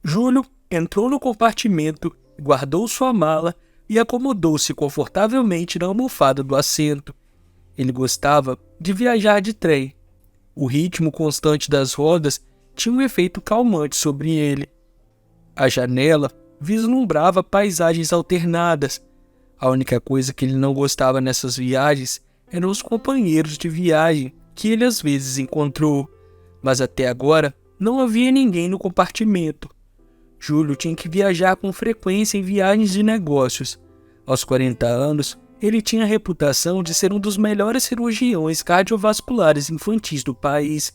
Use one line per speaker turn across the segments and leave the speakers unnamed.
Júlio entrou no compartimento, guardou sua mala e acomodou-se confortavelmente na almofada do assento. Ele gostava de viajar de trem. O ritmo constante das rodas tinha um efeito calmante sobre ele. A janela vislumbrava paisagens alternadas. A única coisa que ele não gostava nessas viagens eram os companheiros de viagem que ele às vezes encontrou, mas até agora não havia ninguém no compartimento. Júlio tinha que viajar com frequência em viagens de negócios. Aos 40 anos, ele tinha a reputação de ser um dos melhores cirurgiões cardiovasculares infantis do país.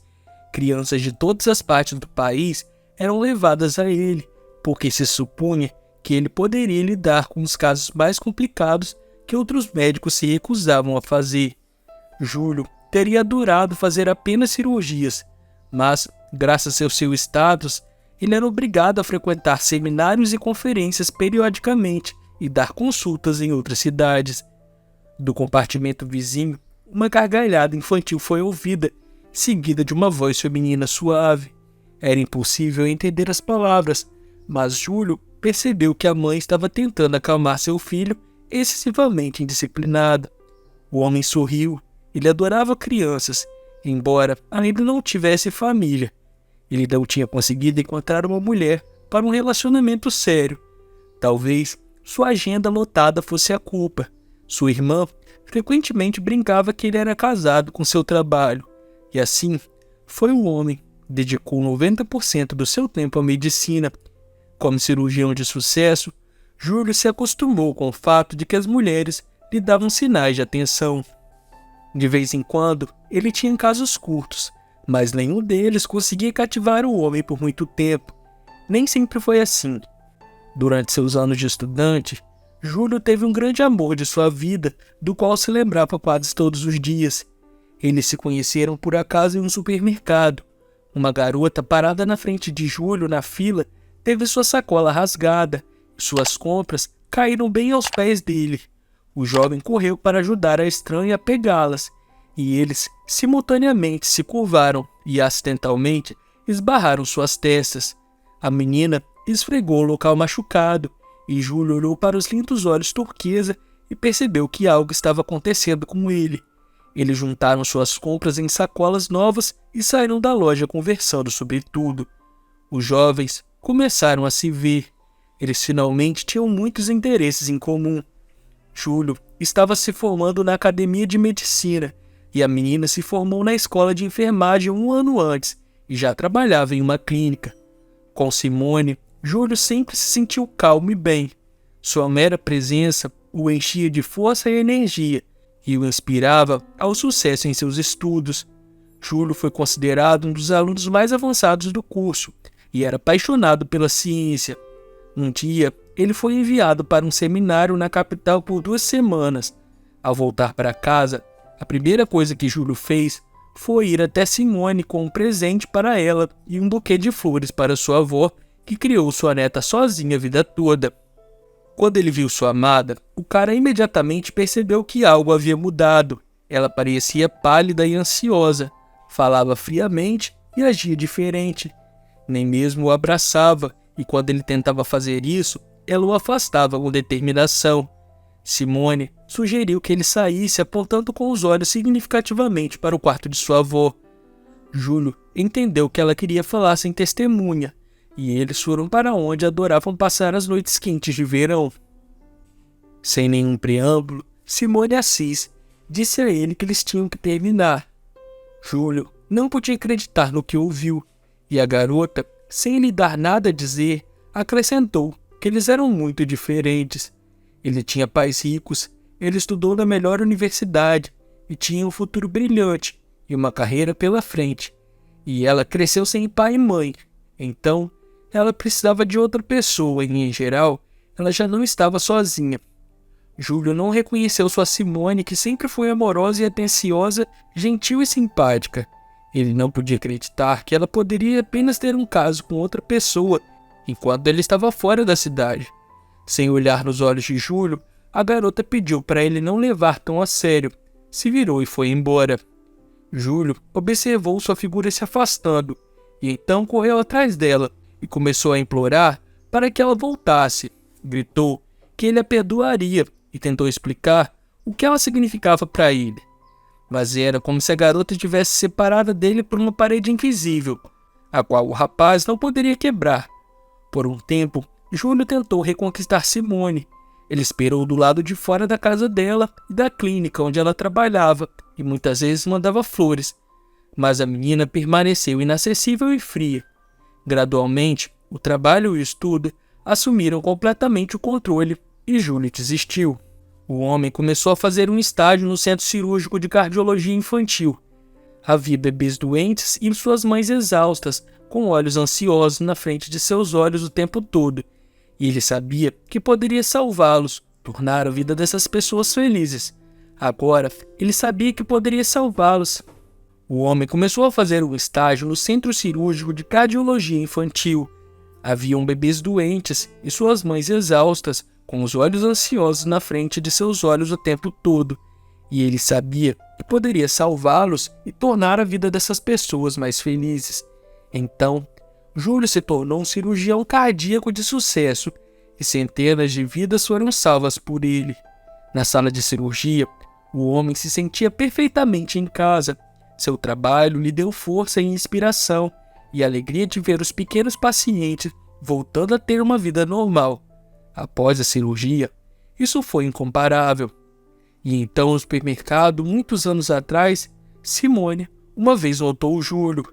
Crianças de todas as partes do país eram levadas a ele, porque se supunha que ele poderia lidar com os casos mais complicados que outros médicos se recusavam a fazer. Júlio teria adorado fazer apenas cirurgias, mas, graças ao seu status, ele era obrigado a frequentar seminários e conferências periodicamente e dar consultas em outras cidades. Do compartimento vizinho, uma gargalhada infantil foi ouvida, seguida de uma voz feminina suave. Era impossível entender as palavras, mas Júlio percebeu que a mãe estava tentando acalmar seu filho, excessivamente indisciplinado. O homem sorriu. Ele adorava crianças, embora ainda não tivesse família. Ele não tinha conseguido encontrar uma mulher para um relacionamento sério. Talvez sua agenda lotada fosse a culpa. Sua irmã frequentemente brincava que ele era casado com seu trabalho. E assim, foi um homem. Dedicou 90% do seu tempo à medicina. Como cirurgião de sucesso, Júlio se acostumou com o fato de que as mulheres lhe davam sinais de atenção. De vez em quando, ele tinha casos curtos, mas nenhum deles conseguia cativar o homem por muito tempo. Nem sempre foi assim. Durante seus anos de estudante, Júlio teve um grande amor de sua vida, do qual se lembrava quase todos os dias. Eles se conheceram por acaso em um supermercado. Uma garota parada na frente de Júlio na fila teve sua sacola rasgada e suas compras caíram bem aos pés dele. O jovem correu para ajudar a estranha a pegá-las, e eles simultaneamente se curvaram e acidentalmente esbarraram suas testas. A menina esfregou o local machucado, e Júlio olhou para os lindos olhos turquesa e percebeu que algo estava acontecendo com ele. Eles juntaram suas compras em sacolas novas e saíram da loja conversando sobre tudo. Os jovens começaram a se ver. Eles finalmente tinham muitos interesses em comum. Júlio estava se formando na academia de medicina e a menina se formou na escola de enfermagem um ano antes e já trabalhava em uma clínica. Com Simone, Júlio sempre se sentiu calmo e bem. Sua mera presença o enchia de força e energia e o inspirava ao sucesso em seus estudos. Júlio foi considerado um dos alunos mais avançados do curso e era apaixonado pela ciência. Um dia, ele foi enviado para um seminário na capital por 2 semanas. Ao voltar para casa, a primeira coisa que Júlio fez foi ir até Simone com um presente para ela e um buquê de flores para sua avó, que criou sua neta sozinha a vida toda. Quando ele viu sua amada, o cara imediatamente percebeu que algo havia mudado. Ela parecia pálida e ansiosa, falava friamente e agia diferente. Nem mesmo o abraçava, e quando ele tentava fazer isso, ela o afastava com determinação. Simone sugeriu que ele saísse apontando com os olhos significativamente para o quarto de sua avó. Júlio entendeu que ela queria falar sem testemunha, e eles foram para onde adoravam passar as noites quentes de verão. Sem nenhum preâmbulo, Simone Assis disse a ele que eles tinham que terminar. Júlio não podia acreditar no que ouviu, e a garota, sem lhe dar nada a dizer, acrescentou que eles eram muito diferentes. Ele tinha pais ricos, ele estudou na melhor universidade e tinha um futuro brilhante e uma carreira pela frente. E ela cresceu sem pai e mãe, então ela precisava de outra pessoa e, em geral, ela já não estava sozinha. Júlio não reconheceu sua Simone, que sempre foi amorosa e atenciosa, gentil e simpática. Ele não podia acreditar que ela poderia apenas ter um caso com outra pessoa, enquanto ele estava fora da cidade. Sem olhar nos olhos de Júlio, a garota pediu para ele não levar tão a sério, se virou e foi embora. Júlio observou sua figura se afastando, e então correu atrás dela, e começou a implorar para que ela voltasse. Gritou que ele a perdoaria e tentou explicar o que ela significava para ele. Mas era como se a garota tivesse separada dele por uma parede invisível, a qual o rapaz não poderia quebrar. Por um tempo, Júlio tentou reconquistar Simone. Ele esperou do lado de fora da casa dela e da clínica onde ela trabalhava e muitas vezes mandava flores. Mas a menina permaneceu inacessível e fria. Gradualmente, o trabalho e o estudo assumiram completamente o controle e Júlio desistiu. O homem começou a fazer um estágio no Centro Cirúrgico de Cardiologia Infantil. Havia bebês doentes e suas mães exaustas, com olhos ansiosos na frente de seus olhos o tempo todo. E ele sabia que poderia salvá-los, tornar a vida dessas pessoas felizes. Agora, ele sabia que poderia salvá-los. O homem começou a fazer um estágio no Centro Cirúrgico de Cardiologia Infantil. Haviam bebês doentes e suas mães exaustas, com os olhos ansiosos na frente de seus olhos o tempo todo. E ele sabia que poderia salvá-los e tornar a vida dessas pessoas mais felizes. Então, Júlio se tornou um cirurgião cardíaco de sucesso e centenas de vidas foram salvas por ele. Na sala de cirurgia, o homem se sentia perfeitamente em casa. Seu trabalho lhe deu força e inspiração e a alegria de ver os pequenos pacientes voltando a ter uma vida normal. Após a cirurgia, isso foi incomparável. E então, no supermercado, muitos anos atrás, Simone uma vez notou Júlio.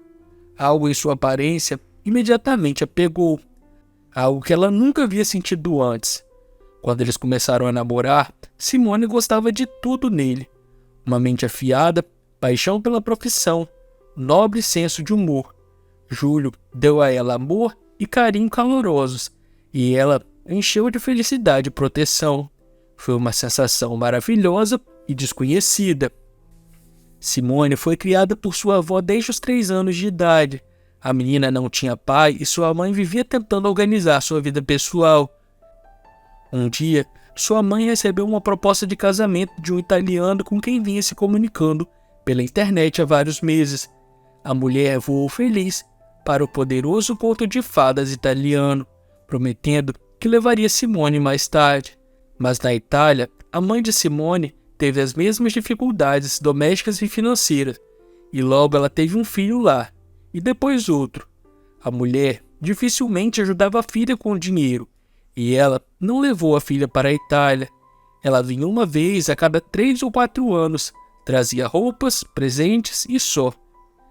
Algo em sua aparência imediatamente a pegou. Algo que ela nunca havia sentido antes. Quando eles começaram a namorar, Simone gostava de tudo nele. Uma mente afiada, paixão pela profissão, nobre senso de humor. Júlio deu a ela amor e carinho calorosos, e ela encheu de felicidade e proteção. Foi uma sensação maravilhosa e desconhecida. Simone foi criada por sua avó desde os 3 anos de idade. A menina não tinha pai e sua mãe vivia tentando organizar sua vida pessoal. Um dia, sua mãe recebeu uma proposta de casamento de um italiano com quem vinha se comunicando pela internet há vários meses. A mulher voou feliz para o poderoso conto de fadas italiano, prometendo que levaria Simone mais tarde. Mas na Itália, a mãe de Simone teve as mesmas dificuldades domésticas e financeiras, e logo ela teve um filho lá, e depois outro. A mulher dificilmente ajudava a filha com o dinheiro, e ela não levou a filha para a Itália. Ela vinha uma vez a cada 3 ou 4 anos, trazia roupas, presentes e só.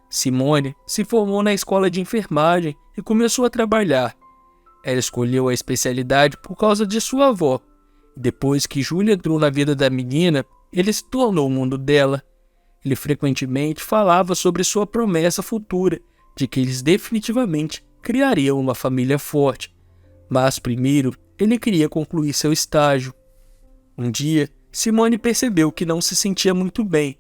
Simone se formou na escola de enfermagem e começou a trabalhar. Ela escolheu a especialidade por causa de sua avó. Depois que Júlio entrou na vida da menina, ele se tornou o mundo dela. Ele frequentemente falava sobre sua promessa futura de que eles definitivamente criariam uma família forte. Mas primeiro, ele queria concluir seu estágio. Um dia, Simone percebeu que não se sentia muito bem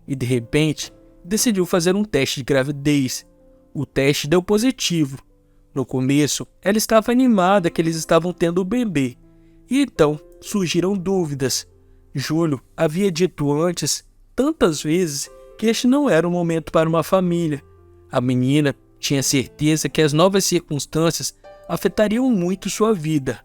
e, de repente, decidiu fazer um teste de gravidez. O teste deu positivo. No começo, ela estava animada que eles estavam tendo o bebê. E então, surgiram dúvidas. Júlio havia dito antes, tantas vezes, que este não era o momento para uma família. A menina tinha certeza que as novas circunstâncias afetariam muito sua vida.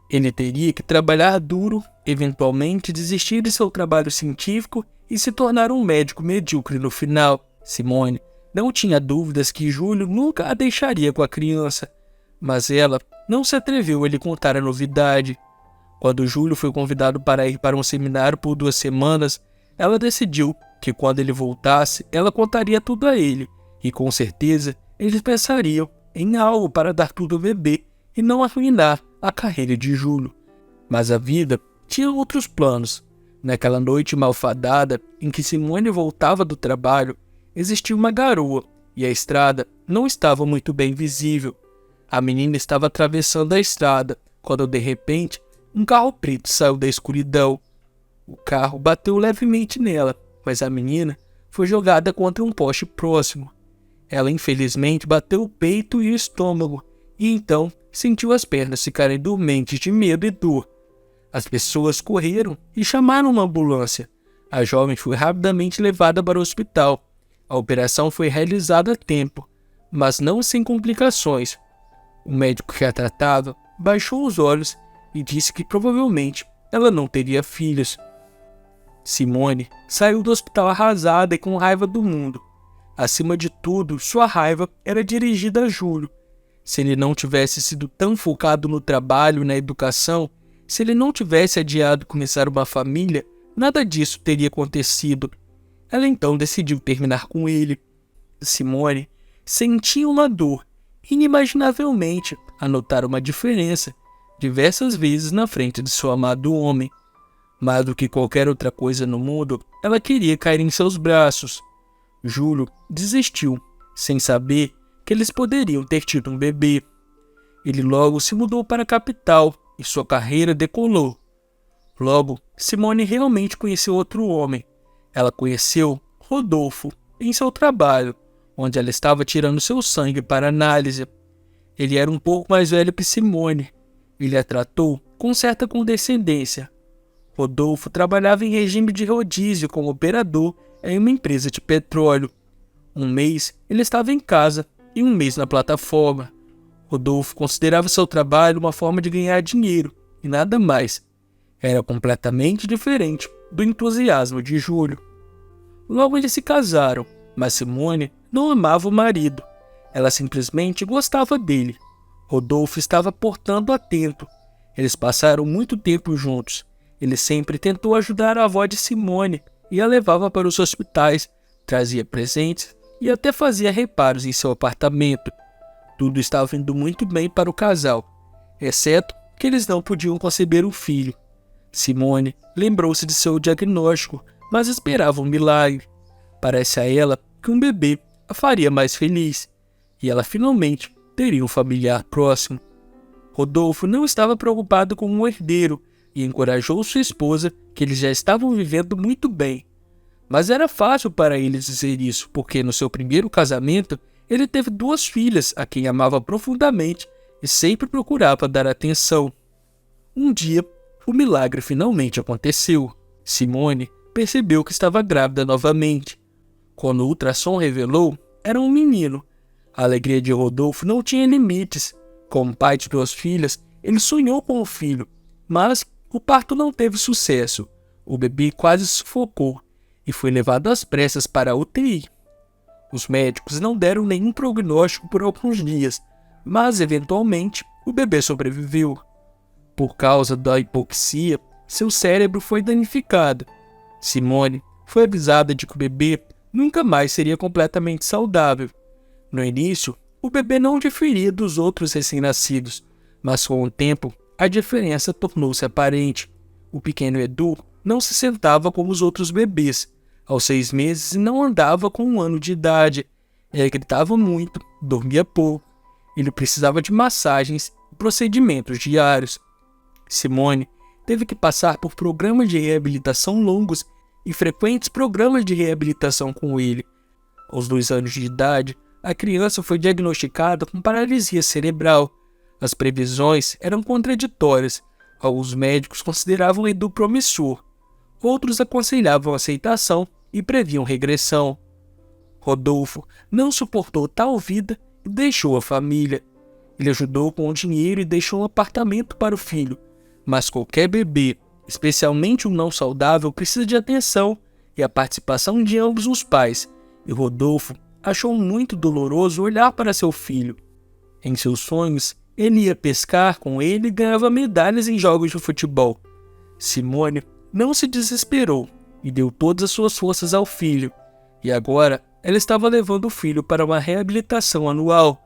Ele teria que trabalhar duro, eventualmente desistir de seu trabalho científico e se tornar um médico medíocre no final. Simone não tinha dúvidas que Júlio nunca a deixaria com a criança, mas ela não se atreveu a lhe contar a novidade. Quando Júlio foi convidado para ir para um seminário por 2 semanas, ela decidiu que quando ele voltasse, ela contaria tudo a ele, e com certeza eles pensariam em algo para dar tudo ao bebê e não arruinar a carreira de Júlio. Mas a vida tinha outros planos. Naquela noite malfadada em que Simone voltava do trabalho, existia uma garoa e a estrada não estava muito bem visível. A menina estava atravessando a estrada quando, de repente, um carro preto saiu da escuridão. O carro bateu levemente nela, mas a menina foi jogada contra um poste próximo. Ela infelizmente bateu o peito e o estômago, e então sentiu as pernas ficarem dormentes de medo e dor. As pessoas correram e chamaram uma ambulância. A jovem foi rapidamente levada para o hospital. A operação foi realizada a tempo, mas não sem complicações. O médico que a tratava baixou os olhos e disse que provavelmente ela não teria filhos. Simone saiu do hospital arrasada e com raiva do mundo. Acima de tudo, sua raiva era dirigida a Júlio. Se ele não tivesse sido tão focado no trabalho e na educação, se ele não tivesse adiado começar uma família, nada disso teria acontecido. Ela então decidiu terminar com ele. Simone sentia uma dor, inimaginavelmente, a notar uma diferença, diversas vezes na frente de seu amado homem. Mais do que qualquer outra coisa no mundo, ela queria cair em seus braços. Júlio desistiu, sem saber que eles poderiam ter tido um bebê. Ele logo se mudou para a capital e sua carreira decolou. Logo, Simone realmente conheceu outro homem. Ela conheceu Rodolfo em seu trabalho, onde ela estava tirando seu sangue para análise. Ele era um pouco mais velho que Simone. Ele a tratou com certa condescendência. Rodolfo trabalhava em regime de rodízio como operador em uma empresa de petróleo. Um mês ele estava em casa e um mês na plataforma. Rodolfo considerava seu trabalho uma forma de ganhar dinheiro e nada mais. Era completamente diferente do entusiasmo de Júlio. Logo eles se casaram, mas Simone não amava o marido. Ela simplesmente gostava dele. Rodolfo estava portando atento. Eles passaram muito tempo juntos. Ele sempre tentou ajudar a avó de Simone e a levava para os hospitais, trazia presentes e até fazia reparos em seu apartamento. Tudo estava indo muito bem para o casal, exceto que eles não podiam conceber um filho. Simone lembrou-se de seu diagnóstico, mas esperava um milagre. Parece a ela que um bebê a faria mais feliz, e ela finalmente teria um familiar próximo. Rodolfo não estava preocupado com um herdeiro e encorajou sua esposa que eles já estavam vivendo muito bem. Mas era fácil para eles dizer isso, porque no seu primeiro casamento ele teve 2 filhas a quem amava profundamente e sempre procurava dar atenção. Um dia, o milagre finalmente aconteceu. Simone percebeu que estava grávida novamente. Quando o ultrassom revelou, era um menino. A alegria de Rodolfo não tinha limites. Como pai de 2 filhas, ele sonhou com o filho, mas o parto não teve sucesso. O bebê quase sufocou e foi levado às pressas para a UTI. Os médicos não deram nenhum prognóstico por alguns dias, mas eventualmente o bebê sobreviveu. Por causa da hipoxia, seu cérebro foi danificado. Simone foi avisada de que o bebê nunca mais seria completamente saudável. No início, o bebê não diferia dos outros recém-nascidos, mas com o tempo, a diferença tornou-se aparente. O pequeno Edu não se sentava como os outros bebês. Aos 6 meses não andava com 1 ano de idade. Ele gritava muito, dormia pouco. Ele precisava de massagens e procedimentos diários. Simone teve que passar por programas de reabilitação longos e frequentes programas de reabilitação com ele. Aos 2 anos de idade, a criança foi diagnosticada com paralisia cerebral. As previsões eram contraditórias. Alguns médicos consideravam Edu promissor. Outros aconselhavam aceitação e previam regressão. Rodolfo não suportou tal vida e deixou a família. Ele ajudou com o dinheiro e deixou um apartamento para o filho. Mas qualquer bebê, especialmente um não saudável, precisa de atenção e a participação de ambos os pais. E Rodolfo achou muito doloroso olhar para seu filho. Em seus sonhos, ele ia pescar com ele e ganhava medalhas em jogos de futebol. Simone não se desesperou e deu todas as suas forças ao filho. E agora, ela estava levando o filho para uma reabilitação anual.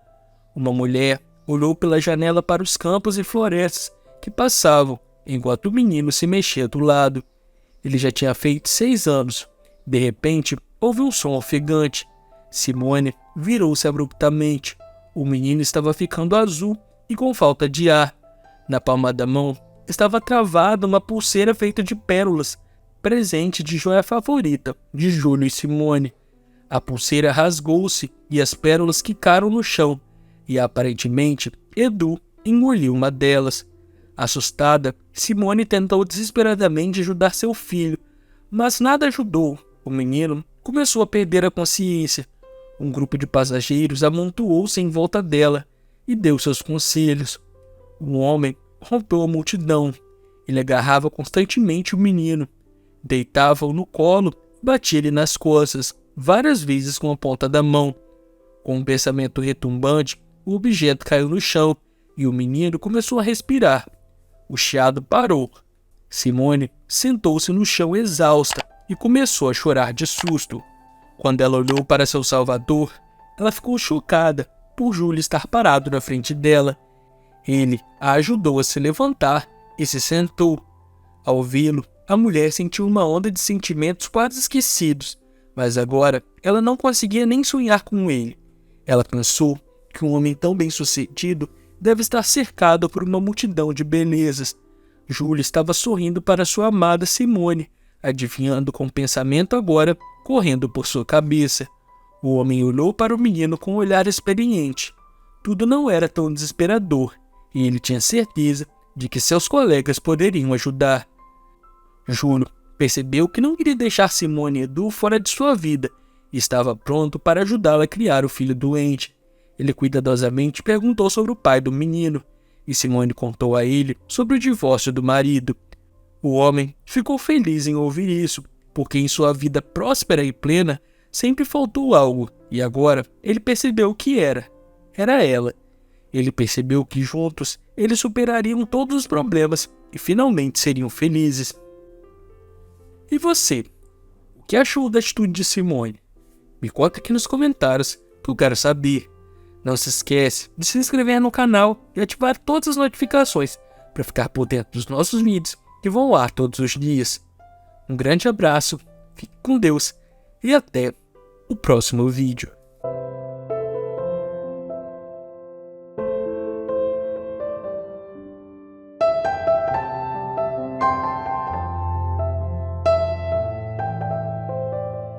Uma mulher olhou pela janela para os campos e florestas que passavam, enquanto o menino se mexia do lado. Ele já tinha feito 6 anos. De repente, houve um som ofegante. Simone virou-se abruptamente. O menino estava ficando azul e com falta de ar. Na palma da mão estava travada uma pulseira feita de pérolas, presente de joia favorita de Júlio e Simone. A pulseira rasgou-se e as pérolas quicaram no chão, e aparentemente Edu engoliu uma delas. Assustada, Simone tentou desesperadamente ajudar seu filho, mas nada ajudou. O menino começou a perder a consciência. Um grupo de passageiros amontoou-se em volta dela, e deu seus conselhos. O homem rompeu a multidão. Ele agarrava constantemente o menino, deitava-o no colo e batia ele nas costas, várias vezes com a ponta da mão. Com um pensamento retumbante, o objeto caiu no chão e o menino começou a respirar. O chiado parou. Simone sentou-se no chão exausta e começou a chorar de susto. Quando ela olhou para seu salvador, ela ficou chocada por Júlio estar parado na frente dela. Ele a ajudou a se levantar e se sentou. Ao vê-lo, a mulher sentiu uma onda de sentimentos quase esquecidos, mas agora ela não conseguia nem sonhar com ele. Ela pensou que um homem tão bem-sucedido deve estar cercado por uma multidão de belezas. Júlio estava sorrindo para sua amada Simone, adivinhando com o pensamento agora correndo por sua cabeça. O homem olhou para o menino com um olhar experiente. Tudo não era tão desesperador, e ele tinha certeza de que seus colegas poderiam ajudar. Júlio percebeu que não queria deixar Simone e Edu fora de sua vida e estava pronto para ajudá-la a criar o filho doente. Ele cuidadosamente perguntou sobre o pai do menino, e Simone contou a ele sobre o divórcio do marido. O homem ficou feliz em ouvir isso, porque em sua vida próspera e plena sempre faltou algo, e agora ele percebeu o que era. Era ela. Ele percebeu que juntos eles superariam todos os problemas e finalmente seriam felizes. E você? O que achou da atitude de Simone? Me conta aqui nos comentários que eu quero saber. Não se esquece de se inscrever no canal e ativar todas as notificações para ficar por dentro dos nossos vídeos que vão ao ar todos os dias. Um grande abraço, fique com Deus e até o próximo vídeo.